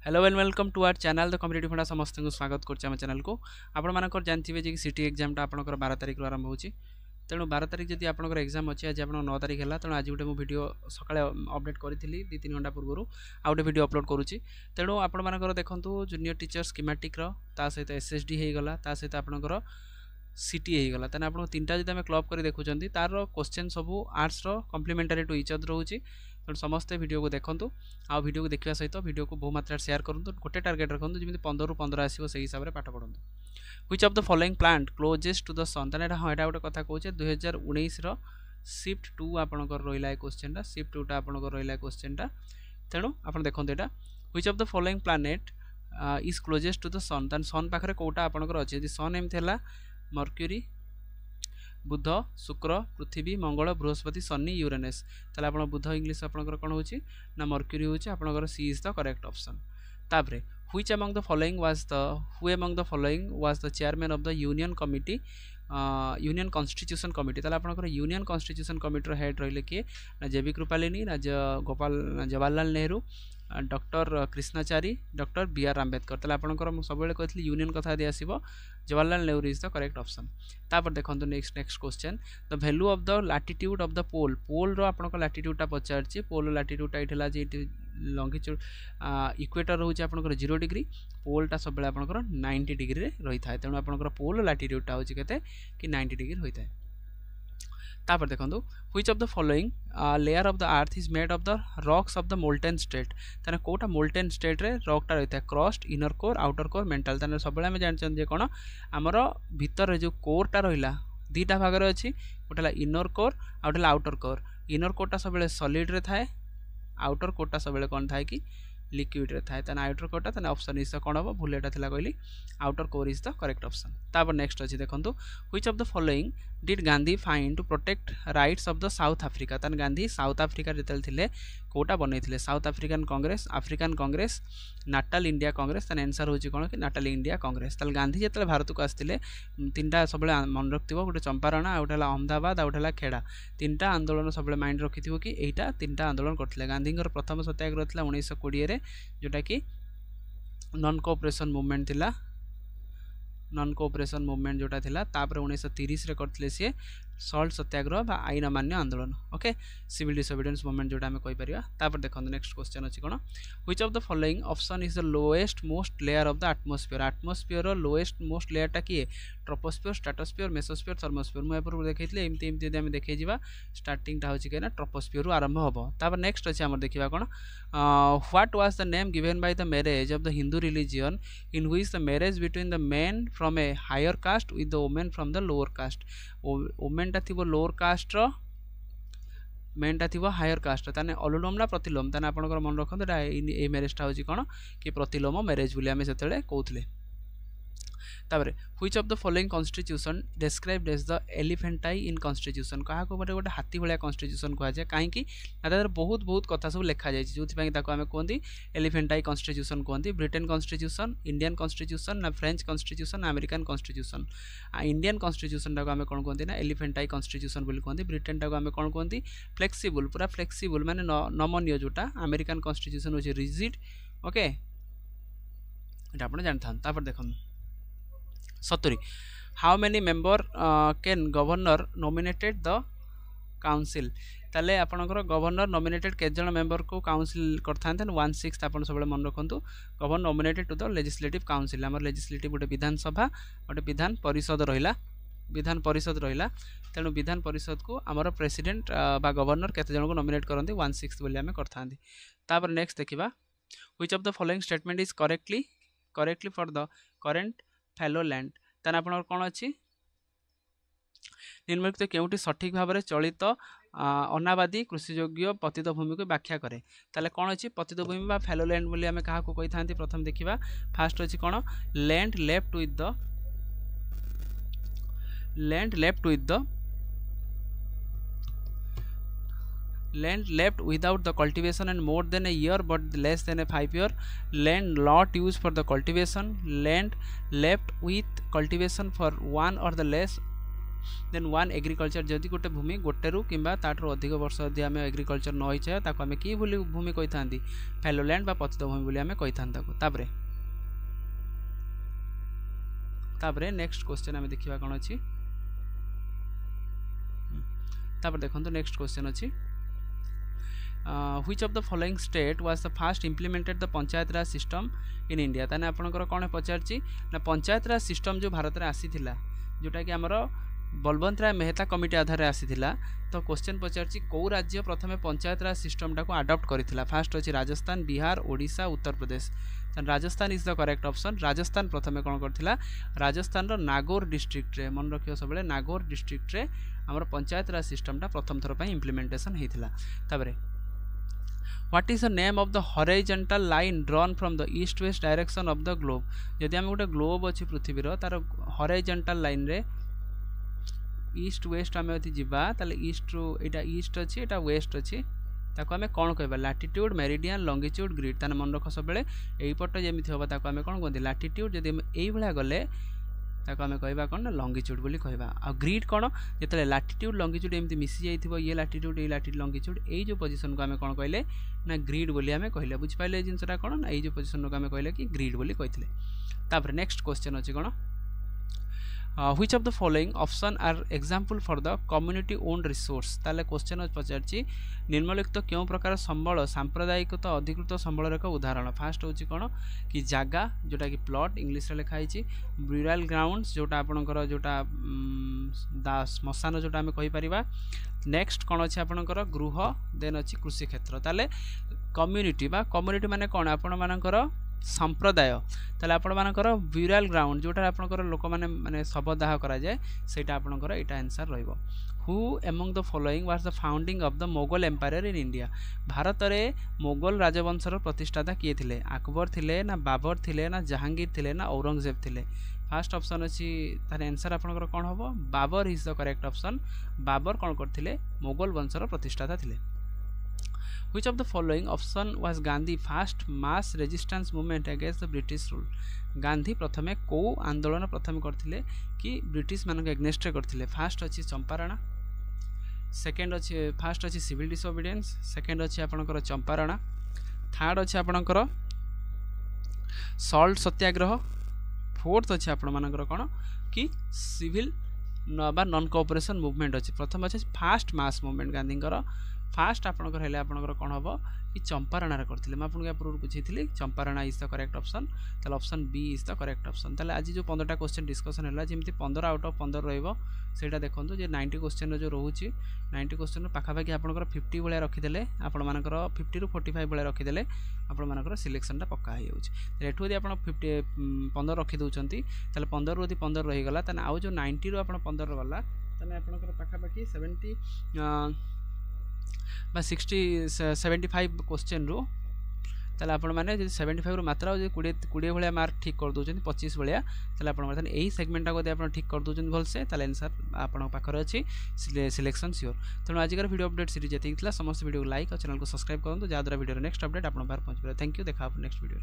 Hello and welcome to our channel the competitive funda समस्त को स्वागत करछे हम चैनल को आपण मानकर जानथिबे जे सिटी एग्जाम टा आपनकर 12 तारिख रु आरंभ होची तेणु 12 तारिख जदि आपनकर एग्जाम अछि आज आपण 9 तारिख हला तेणु आज गोटे मु वीडियो सकाळे अपडेट करथिली 2-3 घंटा पूर्व आ गोटे वीडियो अपलोड करूची तेणु आपण मानकर देखंतु जूनियर टीचर स्कीमेटिक रो ता सहित एसएसडी हे गला ता सहित आपनकर सिटी हे गला तने आपण तीनटा जदि हम क्लब करी देखुचंती तार क्वेश्चन सब आर्ट्स रो कॉम्प्लीमेंटरी टू ईच अदर होची तेणु समस्ते वीडियो को देखंतु आ वीडियो को देखा सहित वीडियो को बहु मात्रा शेयर करंतु गोटे टार्गेट रखंतु जमी 15 रु 15 आसीबो सेही हिसाब रे पाठ पढंतु which of the following plant closest to the sun तने हां एटा गोटे कथा कहूचे 2019 रो शिफ्ट 2 आपनकर रोइला क्वेश्चन टा शिफ्ट 2 टा आपनकर रोइला क्वेश्चन टा तेणु आपण देखंतु एटा which of the following planet is closest to the sun तन सन पाखरे कोटा आपनकर अछि यदि सन एम थेला मर्क्यूरी बुध शुक्र पृथ्वी मंगल बृहस्पति शनि यूरेनस ताले आपण बुध इंग्लिश आपनकर कोन होची ना मर्क्यूरी होची आपनकर C is the correct option तापरे which among the following was the who among the following was the chairman of the union committee union constitution committee ताले आपनकर यूनियन कॉन्स्टिट्यूशन कमिटी रो हेड रहिले के ना जेबी कृपालिनी ना Gopal Jawaharlal Nehru doctor Krishnachari doctor B R Ambedkar ताले आपनकर सब बेले कहथली यूनियन कथा दे आसीबो Jawaharlal Nehru is the correct option तापर देखंतु next question the value of the latitude of the pole pole रो आपनकर लैटिट्यूड टा पचारची पोल लैटिट्यूड टा इठला जे लॉन्गिट्यूड इक्वेटर होची आपनकर 0 डिग्री पोल टा सब बेले आपनकर 90 डिग्री रे रही थाए तेणु आपनकर पोल लैटिट्यूड टा होची केते कि 90 डिग्री होई थाए तापर देखंतु which of the following layer of the earth is made of the rocks of the molten state तने कोटा मोल्टेन स्टेट रे रॉक टा रहता है crust inner core outer core mantle तने सब बेले हम जानछन जे कोन हमर भीतर जो कोर टा रहिला दीटा भाग रे अछि गोटेला इनर कोर आउटेला आउटर कोर इनर कोर टा सब बेले सॉलिड रे थाए आउटर कोर टा सब बेले कोन थाए कि लिक्विड रे थाए तने आउटर कोर टा तने ऑप्शन इज कोन हो भूल एटा थिला कहली outer core is the correct option तापर नेक्स्ट अछि देखंतु which of the following did Gandhi find to protect rights of the South Africa तन गांधी साउथ अफ्रीका जेतल थिले कोटा बनैथिले South African Congress Natal India Congress तन आंसर होची कोन कि नाटाल इंडिया कांग्रेस तल गांधी जेतल भारत को आस्थिले तीनटा सबले मन रखथिबो गोटे चंपारण आउटेला अहमदाबाद आउटेला खेड़ा तीनटा आंदोलन सबले माइंड रखिथिबो कि एटा तीनटा आंदोलन करथिले गांधींकर प्रथम सत्याग्रह थिला 1920 रे जोटा कि नॉन कोऑपरेशन मूवमेंट थिला नॉन कोऑपरेशन मूवमेंट जोटा थिला तापर 1930 रे करथिले से सॉल्ट सत्याग्रह बा आईन मान्य आंदोलन ओके सिविल डिसोबीडियंस मूवमेंट जोटा हम कहि परिया तापर देखन नेक्स्ट क्वेश्चन अछि कोन which of the following option is the lowest most layer of the atmosphere रो लोएस्ट मोस्ट लेयर टा की ट्रोपोस्फियर स्ट्रेटोस्फियर मेसोस्फियर थर्मोस्फियर मु एपर देखैतले एमती हम देखै जिबा स्टार्टिंग टा होछि केना ट्रोपोस्फियर रु आरंभ होबो तापर नेक्स्ट अछि हमर देखिबा कोन what was the name given by the marriage of the Hindu religion in which the marriage between the men from a higher caste with the women from the lower caste women टा थिबो lower caste रो main टा थिबो higher cast ताने अनुलोम ना प्रतिलोम ताने आपनकर मन रखन ए मैरिज टा होची कोन कि प्रतिलोम मैरिज बुली हमें सेतले कहउतले तापर which of the following constitution described as the elephantine in constitution कहा को गोटे हाथी भलिया कॉन्स्टिट्यूशन कहा जाय काहे कि तादर बहुत बहुत कथा सब लिखा जाय जोथि पई ताको हमें कोंदी एलिफेंटाई कॉन्स्टिट्यूशन कोंदी ब्रिटेन कॉन्स्टिट्यूशन इंडियन कॉन्स्टिट्यूशन ना French constitution American constitution Indian constitution टाको हमें कोन कोंदी ना एलिफेंटाई कॉन्स्टिट्यूशन बोली कोंदी ब्रिटेन टाको हमें कोन कोंदी फ्लेक्सिबल पूरा फ्लेक्सिबल माने नमनीय जोटा अमेरिकन कॉन्स्टिट्यूशन होची रिजिड ओके एटा आपण जानथान तापर देखन 70 how many member can governor nominated the council ताले आपनकर गवर्नर नॉमिनेटेड के जन मेंबर को काउंसिल करथानते 1/6 आपन सबले मन रखंतु governor nominated to the legislative council हमर लेजिस्लेटिव गोटे विधानसभा गोटे विधान परिषद रहिला तेणु विधान परिषद को हमर प्रेसिडेंट बा गवर्नर केते जन को नॉमिनेट करंती 1/6 बोली हमें करथांती तापर नेक्स्ट देखिबा which of the following statement is correctly for the current fallow land तान आपन कोन अछि निम्नलिखित केउटी सठिक भाव में चलित अनाबादी कृषियोग्य पतित भूमि को व्याख्या करे ताले कोन अछि पतित भूमि बा फैलो लैंड बोली हमें कहा को कहि थांती प्रथम देखिबा फास्ट अछि कोन land left without the cultivation and more than a year but less than a 5 year land not used for the cultivation land left with cultivation for one or the less than one agriculture जदि गोटे भूमि गोटेरु किंबा ताठू अधिक वर्ष यदि आम agriculture न होइछे ताको आम कि भूमि कहि थांती फैलोलैंड बा पतित भूमि बोली आम कहि थांता को तापरे नेक्स्ट क्वेश्चन आम देखिबा कोन अछि तापर देखंतु नेक्स्ट क्वेश्चन अछि which of the following state was the first implemented the panchayat raj system in India ताने आपनकर कोन पचारची ना पंचायत राज सिस्टम जो भारत रे आसीथिला जोटा कि हमर बलवंत राय मेहता कमिटी आधार रे आसीथिला तो क्वेश्चन पचारची को राज्य प्रथमे पंचायत राज सिस्टम टाको अडॉप्ट करिथिला फर्स्ट अछि Rajasthan Bihar Odisha Uttar Pradesh Rajasthan is the correct option Rajasthan प्रथमे कोन करथिला राजस्थान रो नागौर डिस्ट्रिक्ट रे मन रखियो सबले नागौर डिस्ट्रिक्ट रे हमर पंचायत राज सिस्टम टा प्रथम थर पय implementation हेतिला ताबरे What is the name of the horizontal line drawn from the east west direction of the globe? जदि आम गोटे ग्लोब अच्छी पृथ्वी तार horizontal line रे ईस्ट वेस्ट आम यदि जीवा ताले ईस्ट रू एटा ईस्ट अच्छी एटा वेस्ट अच्छी ताको आम कौन कहबा लैटिट्यूड मेरिडियन लॉन्गिट्यूड ग्रिड ताने मन रख सब बेले एई पट जेमिति होबा ताको आम कौन कहते लैटिट्यूड जदि एई भलिया गले ताको आम कहबा कौन ना लॉन्गिट्यूड बोली कहबा आ ग्रिड कौन जेतले लैटिट्यूड लॉन्गिट्यूड एमती मिसी जाइथिबो ये लैटिट्यूड ए लैटिट्यूड लॉन्गिट्यूड एई जो पोजीशन को आम कौन कहले ना ग्रिड बोली आम कहले बुझ पाइले ए जिंसटा कौन ना एई जो पोजीशन को आम कहले कि ग्रिड बोली कहिथिले तापर नेक्स्ट क्वेश्चन अछि कौन which of the following option are example for the community owned resource ताले क्वेश्चन पचारची निम्नलिखित क्यों प्रकार संबल सांप्रदायिक तो अधिकृत संबल एक उदाहरण फास्ट होची कोन कि जागा जोटा कि प्लॉट इंग्लिश रे लिखा हिची ब्यूरल ग्राउंड्स जोटा आपनकर जोटा श्मशान जोटा हम कहि परिबा नेक्स्ट कोन अछि आपनकर गृह देन अछि कृषि क्षेत्र ताले कम्युनिटी माने कोन आपन मानकर संप्रदाय ताले आपण मानकर ब्यूरल ग्राउंड जोटा आपनकर लोक माने शवदाह करा जाय सेटा आपनकर एटा आंसर रहइबो who among the following was the founding of the Mughal empire in India Bharat रे मोगल राजवंशर प्रतिष्ठाता किए थिले अकबर थिले ना बाबर थिले ना जहांगीर थिले ना औरंगजेब थिले फर्स्ट ऑप्शन अछि तार आंसर आपनकर कोन होबो Babur is the correct option Babur कोन करथिले मोगल वंशर प्रतिष्ठाता थिले Which of the following option was Gandhi first mass resistance movement against the British rule? Gandhi प्रथमे को आंदोलन प्रथमे करथिले कि ब्रिटिश मानक एग्नेस्ट करथिले फर्स्ट अछि चंपारण सेकंड अछि फर्स्ट अछि सिविल डिसोबीडियंस सेकंड अछि आपनकर चंपारण थर्ड अछि आपनकर सॉल्ट सत्याग्रह फोर्थ अछि आपण मानकर कोन कि सिविल नॉन कोऑपरेशन मूवमेंट अछि प्रथम अछि फास्ट मास मूवमेंट गांधीकर फास्ट आपनकर हेले आपनकर कोन होबो कि चंपारण रे करथिले म आपन के पूर्व पूछिथिली Champaran is the correct option ताले option B is the correct option ताले आज जो 15टा क्वेश्चन डिस्कशन हैला जेमति 15 आउट ऑफ 15 रहइबो सेटा देखंतु जे 90 क्वेश्चन जो रहउची 90 क्वेश्चन पाखा पाखी आपनकर 50 बळिया रखि देले आपन मानकर 50 रु 45 बळिया रखि देले आपन मानकर सिलेक्शनटा पक्का हे होउची रेटु यदि आपन 15 रखि दउचंती ताले 15 रु यदि 15 रहि गला तने आउ जो 90 रु आपन 15 गला तने आपनकर पाखा पाखी 70 60 75 क्वेश्चन रू ताले आपण माने जे 75 रू मात्रा जे 20 भलिया मार्क ठीक कर दोचन 25 भलिया ताले आपण माने एही सेगमेंट को दे आपण ठीक कर दोचन भल से ताले आंसर आपण पाखर अछि सिलेक्शन श्योर तनो आजिकर वीडियो अपडेट सीरीज जति थिला समस्त वीडियो लाइक और चैनल को सब्सक्राइब करंतु जा द्वारा वीडियो नेक्स्ट अपडेट आपण बाहर पहुंच पारे थैंक यू देखा नेक्स्ट वीडियो।